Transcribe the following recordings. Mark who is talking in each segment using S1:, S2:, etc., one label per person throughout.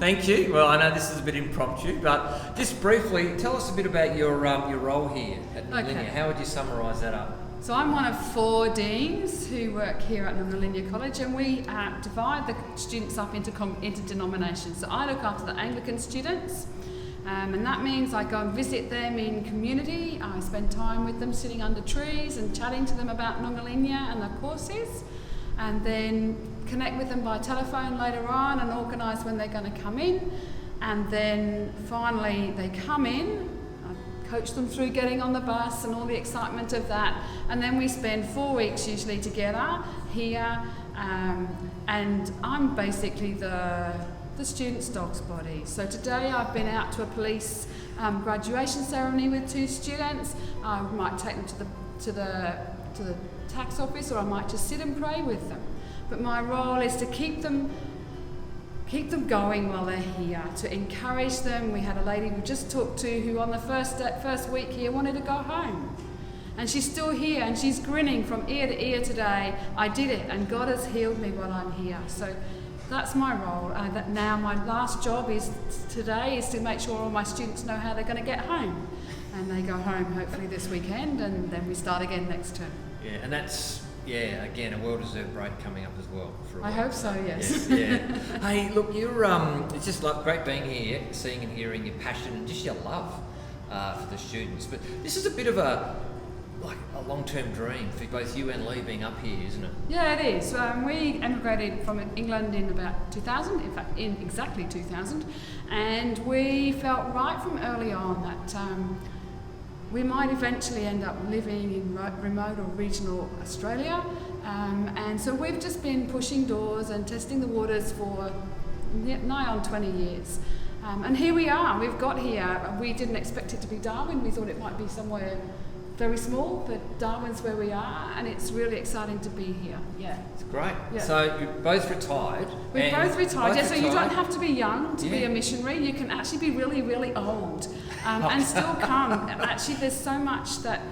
S1: Thank you. Well, I know this is a bit impromptu, but just briefly, tell us a bit about your role here at Nungalinya.
S2: Okay.
S1: How would you summarise that up?
S2: So I'm one of 4 deans who work here at Nungalinya College, and we divide the students up into denominations. So I look after the Anglican students, and that means I go and visit them in community. I spend time with them sitting under trees and chatting to them about Nungalinya and the courses, and then connect with them by telephone later on and organise when they're going to come in. And then finally they come in, I coach them through getting on the bus and all the excitement of that, and then we spend 4 weeks usually together here, and I'm basically the students' dog's body. So today I've been out to a police graduation ceremony with 2 students. I might take them to the tax office, or I might just sit and pray with them. But my role is to keep them going while they're here, to encourage them. We had a lady we just talked to who on the first week here wanted to go home, and she's still here and she's grinning from ear to ear today. I did it, and God has healed me while I'm here. So that's my role. That now my last job is to make sure all my students know how they're going to get home, and they go home hopefully this weekend, and then we start again next term.
S1: Yeah, and that's again a well-deserved break coming up as well.
S2: I hope so. Yes.
S1: Yeah. Hey, look, you're it's just like great being here, seeing and hearing your passion and just your love for the students. But this is a bit of a long-term dream for both you and Lee being up here, isn't it?
S2: Yeah, it is. We emigrated from England in about 2000, in fact in exactly 2000, and we felt right from early on that we might eventually end up living in remote or regional Australia, and so we've just been pushing doors and testing the waters for nigh on 20 years. And here we are, we've got here. We didn't expect it to be Darwin, we thought it might be somewhere very small, but Darwin's where we are, and it's really exciting to be here. Yeah,
S1: it's great.
S2: Yeah.
S1: So you're both retired.
S2: We're both retired. So you don't have to be young to be a missionary. You can actually be really, really old and still come. Actually, there's so much that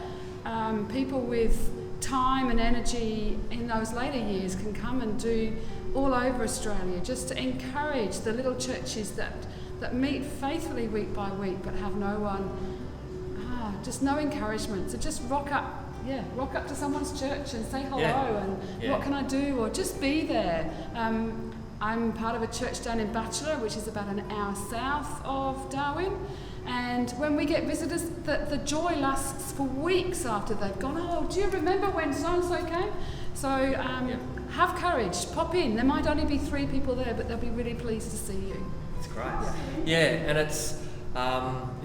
S2: people with time and energy in those later years can come and do all over Australia, just to encourage the little churches that meet faithfully week by week, but have no one. Just no encouragement. So just rock up to someone's church and say hello and what can I do, or just be there. I'm part of a church down in Batchelor, which is about an hour south of Darwin, and when we get visitors, the joy lasts for weeks after they've gone, oh, do you remember when so-and-so came? So have courage, pop in. There might only be 3 people there, but they'll be really pleased to see you.
S1: It's great. And it's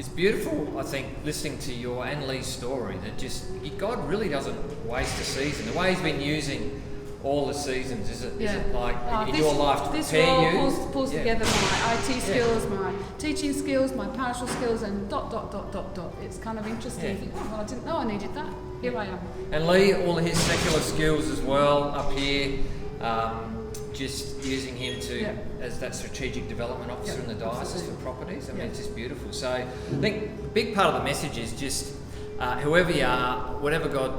S1: beautiful, I think, listening to your and Lee's story, that just God really doesn't waste a season. The way He's been using all the seasons, is it like in your life to prepare you?
S2: This pulls together my IT skills, my teaching skills, my pastoral skills, and ... It's kind of interesting. You think, oh, well, I didn't know I needed that. Here I am.
S1: And Lee, all of his secular skills as well up here. Just using him as that strategic development officer in the diocese for properties. I mean, it's just beautiful. So I think a big part of the message is just whoever you are, whatever God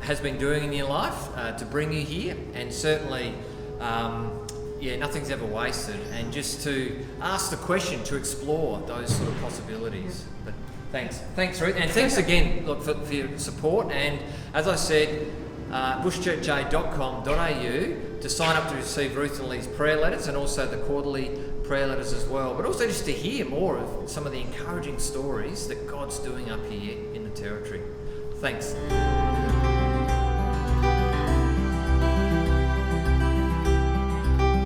S1: has been doing in your life to bring you here, and certainly, nothing's ever wasted, and just to ask the question, to explore those sort of possibilities. But thanks Ruth, and thanks again for your support. And as I said, bushchurcha.com.au to sign up to receive Ruth and Lee's prayer letters, and also the quarterly prayer letters as well, but also just to hear more of some of the encouraging stories that God's doing up here in the territory. Thanks.